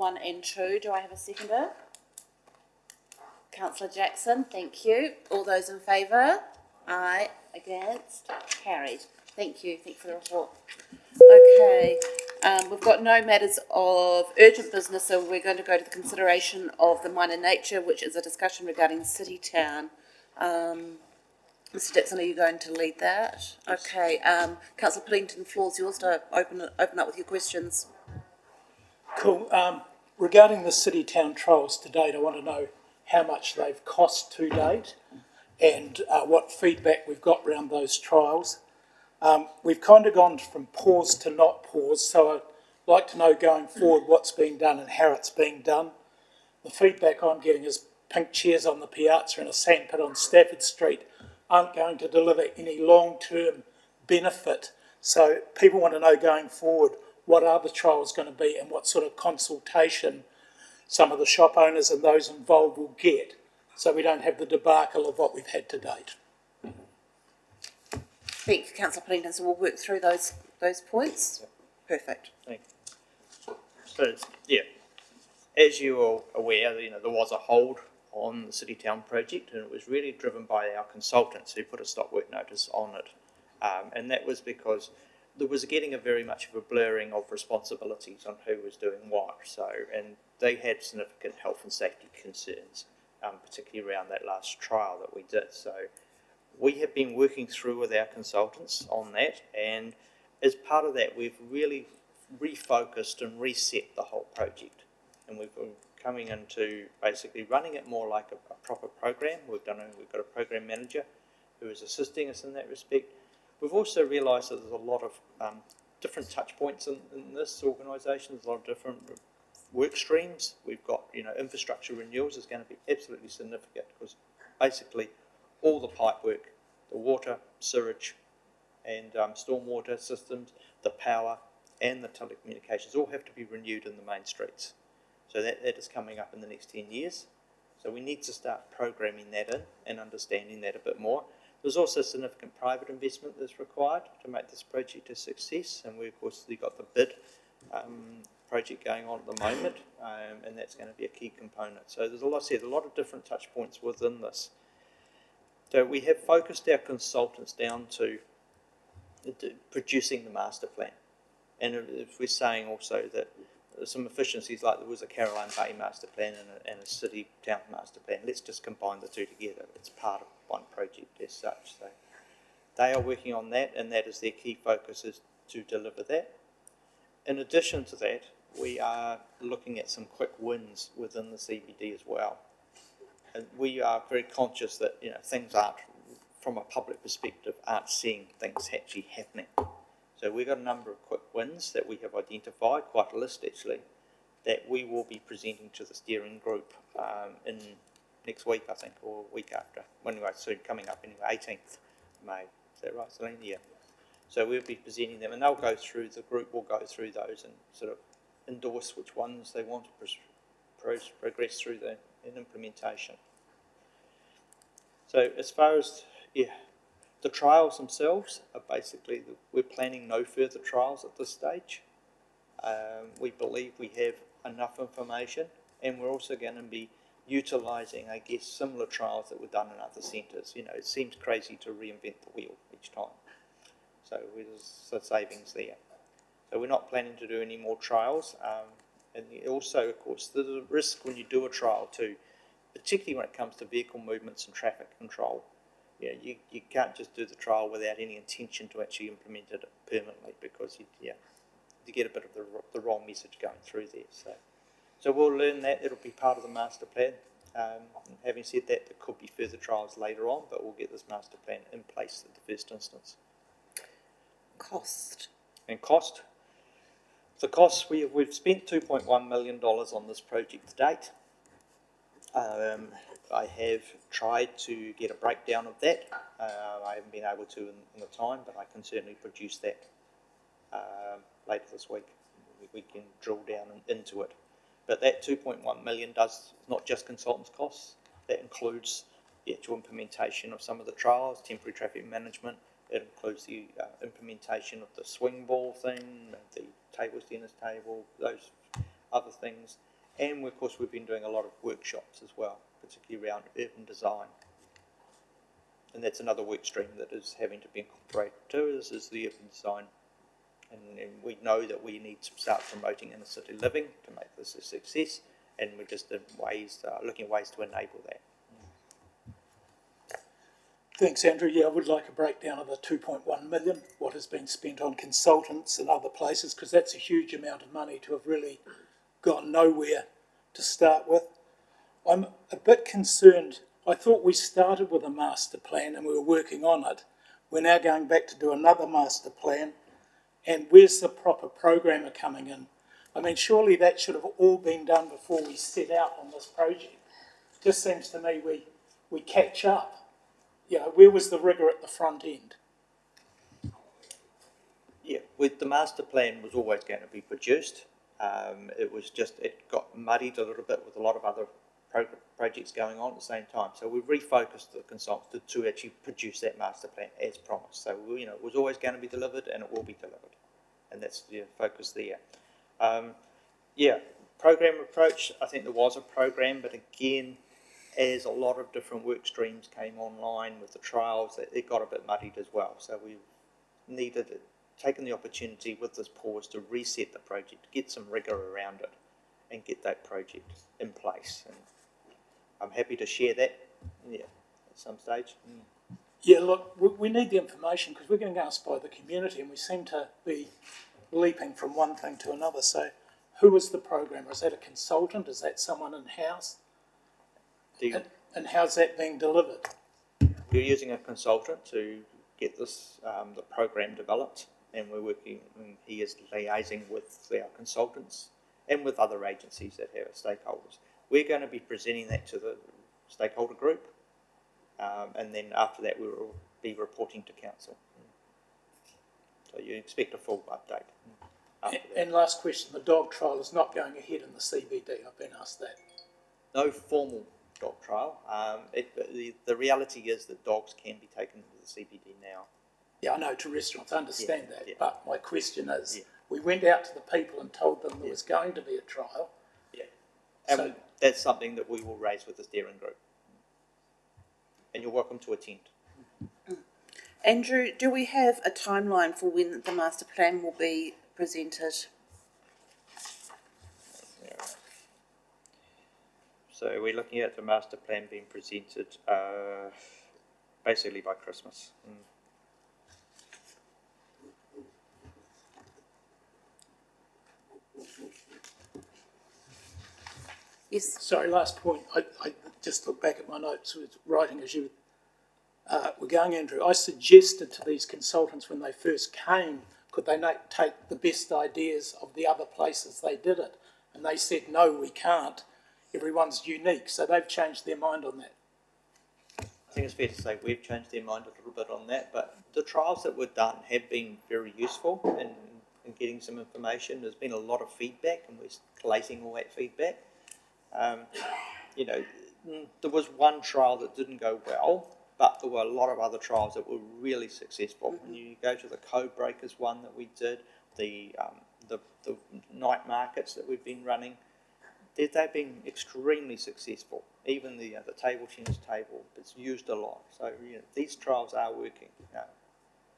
1 and 2. Do I have a seconder? Councillor Jackson, thank you. All those in favour? Aye. Against? Carried. Thank you. Thank you for the report. Okay. We've got no matters of urgent business, so we're going to go to the consideration of the minor nature, which is a discussion regarding City Town. Mr. Dixon, are you going to lead that? Okay. Councillor Piddington, the floor's yours to open up with your questions. Cool. Regarding the City Town trials to date, I want to know how much they've cost to date and what feedback we've got around those trials. We've kind of gone from pause to not pause, so I'd like to know going forward what's being done and how it's being done. The feedback I'm getting is pink chairs on the piazza and a sandpit on Stafford Street aren't going to deliver any long-term benefit. So people want to know going forward what are the trials going to be and what sort of consultation some of the shop owners and those involved will get, so we don't have the debacle of what we've had to date. Thank you, Councillor Piddington. So we'll work through those points. Yep. Perfect. Thank you. So, yeah, as you are aware, there was a hold on the City Town project, and it was really driven by our consultants who put a stop work notice on it. And that was because there was getting a very much of a blurring of responsibilities on who was doing what. So, and they had significant health and safety concerns, particularly around that last trial that we did. So we have been working through with our consultants on that, and as part of that, we've really refocused and reset the whole project. And we've been coming into basically running it more like a proper program. We've got a program manager who is assisting us in that respect. We've also realised that there's a lot of different touch points in this organisation. There's a lot of different work streams. We've got, infrastructure renewals is going to be absolutely significant because basically all the pipe work, the water, sewage and stormwater systems, the power and the telecommunications all have to be renewed in the main streets. So that is coming up in the next 10 years. So we need to start programming that in and understanding that a bit more. There's also significant private investment that's required to make this project a success, and we've of course got the bid project going on at the moment, and that's going to be a key component. So there's a lot of different touch points within this. So we have focused our consultants down to producing the master plan, and if we're saying also that some efficiencies, like there was a Caroline Bay master plan and a City Town master plan, let's just combine the two together. It's part of one project as such. So they are working on that, and that is their key focus, is to deliver that. In addition to that, we are looking at some quick wins within the CBD as well. And we are very conscious that things aren't, from a public perspective, aren't seeing things actually happening. So we've got a number of quick wins that we have identified, quite a list actually, that we will be presenting to the steering group in next week, I think, or week after. Anyway, soon coming up anyway, 18th May. Is that right, Celine? Yeah. So we'll be presenting them, and they'll go through, the group will go through those and sort of endorse which ones they want to progress through in implementation. So as far as, the trials themselves are basically, we're planning no further trials at this stage. We believe we have enough information, and we're also going to be utilising, I guess, similar trials that were done in other centres. It seems crazy to reinvent the wheel each time. So there's savings there. So we're not planning to do any more trials. And also, of course, there's a risk when you do a trial too, particularly when it comes to vehicle movements and traffic control. You can't just do the trial without any intention to actually implement it permanently, because you get a bit of the wrong message going through there. So we'll learn that. It'll be part of the master plan. Having said that, there could be further trials later on, but we'll get this master plan in place at the first instance. Cost. And cost. The costs, we've spent $2.1 million on this project to date. I have tried to get a breakdown of that. I haven't been able to in the time, but I can certainly produce that later this week. We can drill down into it. But that 2.1 million does not just consultants' costs. That includes the actual implementation of some of the trials, temporary traffic management. It includes the implementation of the swing ball thing, the table tennis table, those other things. And of course, we've been doing a lot of workshops as well, particularly around urban design. And that's another work stream that is having to be incorporated too, is the urban design. And we know that we need to start promoting inner city living to make this a success, and we're just looking at ways to enable that. Thanks, Andrew. Yeah, I would like a breakdown of the 2.1 million, what has been spent on consultants and other places, because that's a huge amount of money to have really gone nowhere to start with. I'm a bit concerned. I thought we started with a master plan and we were working on it. We're now going back to do another master plan, and where's the proper programmer coming in? I mean, surely that should have all been done before we set out on this project. Just seems to me we catch up. You know, where was the rigour at the front end? Yeah, with the master plan was always going to be produced. It got muddied a little bit with a lot of other projects going on at the same time. So we refocused the consultants to actually produce that master plan as promised. So, it was always going to be delivered, and it will be delivered. And that's the focus there. Program approach, I think there was a program, but again, as a lot of different work streams came online with the trials, it got a bit muddied as well. So we taken the opportunity with this pause to reset the project, get some rigour around it, and get that project in place. And I'm happy to share that, at some stage. Yeah, look, we need the information because we're getting asked by the community and we seem to be leaping from one thing to another. So who is the programmer? Is that a consultant? Is that someone in-house? And how's that being delivered? We're using a consultant to get this the program developed, and he is liaising with our consultants and with other agencies that have stakeholders. We're going to be presenting that to the stakeholder group, and then after that we will be reporting to council. So you expect a full update. And last question, the dog trial is not going ahead in the CBD. I've been asked that. No formal dog trial. The reality is that dogs can be taken to the CBD now. Yeah, I know, to restaurants, I understand that. Yeah. But my question is, we went out to the people and told them there was going to be a trial. Yeah. And So that's something that we will raise with the steering group. And you're welcome to attend. Andrew, do we have a timeline for when the master plan will be presented? So we're looking at the master plan being presented basically by Christmas. Yes. sorry, last point. I just looked back at my notes, was writing as you were going, Andrew. I suggested to these consultants when they first came, could they not take the best ideas of the other places they did it? And they said, no, we can't. Everyone's unique. So they've changed their mind on that. I think it's fair to say we've changed their mind a little bit on that, but the trials that were done have been very useful in getting some information. There's been a lot of feedback, and we're collating all that feedback. There was one trial that didn't go well, but there were a lot of other trials that were really successful. When you go to the Code Breakers one that we did, the night markets that we've been running, they've been extremely successful. Even the table tennis table, it's used a lot. So these trials are working.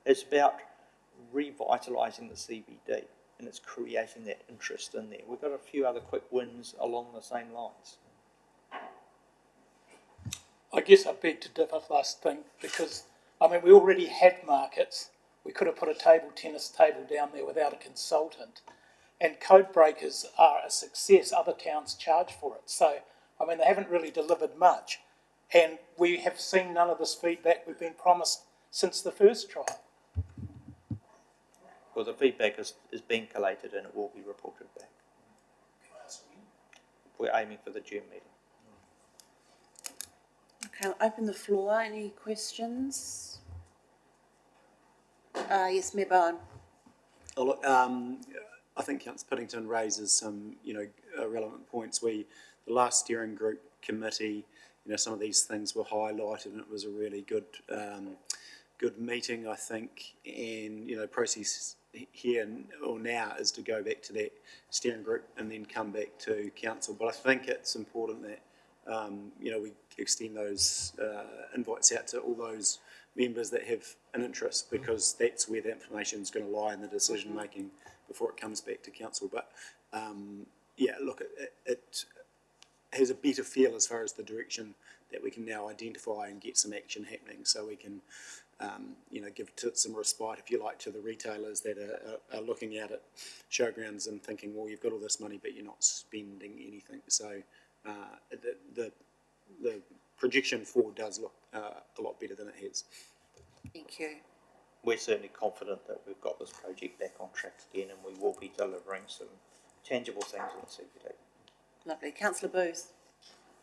It's about revitalising the CBD, and it's creating that interest in there. We've got a few other quick wins along the same lines. I guess I beg to differ last thing because, we already had markets. We could have put a table tennis table down there without a consultant. And Code Breakers are a success. Other towns charge for it. So, they haven't really delivered much. And we have seen none of this feedback we've been promised since the first trial. Well, the feedback is being collated, and it will be reported back. We're aiming for the June meeting. Okay, I'll open the floor. Any questions? Yes, Mayor Bowen. Oh, look, I think Councillor Piddington raises some, relevant points. The last steering group committee, some of these things were highlighted, and it was a really good meeting, I think. And process here or now is to go back to that steering group and then come back to council. But I think it's important that, we extend those invites out to all those members that have an interest, because that's where the information is going to lie in the decision making before it comes back to council. But it has a better feel as far as the direction that we can now identify and get some action happening, so we can give some respite, if you like, to the retailers that are looking out at showgrounds and thinking, well, you've got all this money but you're not spending anything. So the projection forward does look a lot better than it has. Thank you. We're certainly confident that we've got this project back on track again, and we will be delivering some tangible things in the CBD. Lovely. Councillor Booth.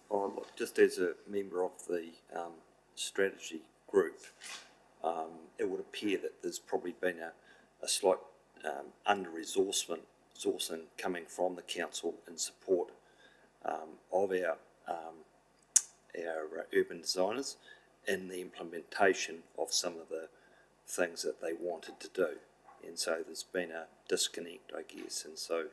Oh, look, just as a member of the strategy group, it would appear that there's probably been a slight under-resourcing coming from the council in support of our urban designers in the implementation of some of the things that they wanted to do. And so there's been a disconnect, I guess, and so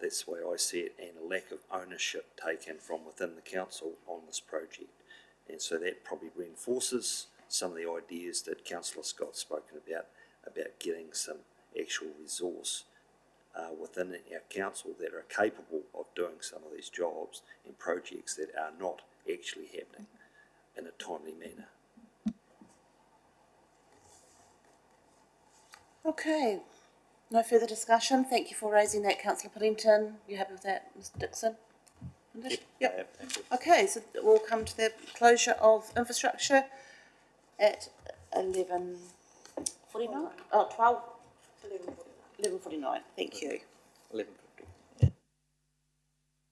that's the way I see it, and a lack of ownership taken from within the council on this project. And so that probably reinforces some of the ideas that Councillor Scott's spoken about getting some actual resource within our council that are capable of doing some of these jobs and projects that are not actually happening in a timely manner. Okay. No further discussion. Thank you for raising that, Councillor Puddington. You happy with that, Mr Dixon? Yep. Thank you. Okay, so we'll come to the closure of infrastructure at 11:49. Oh, 11:49. Thank you. 11:50.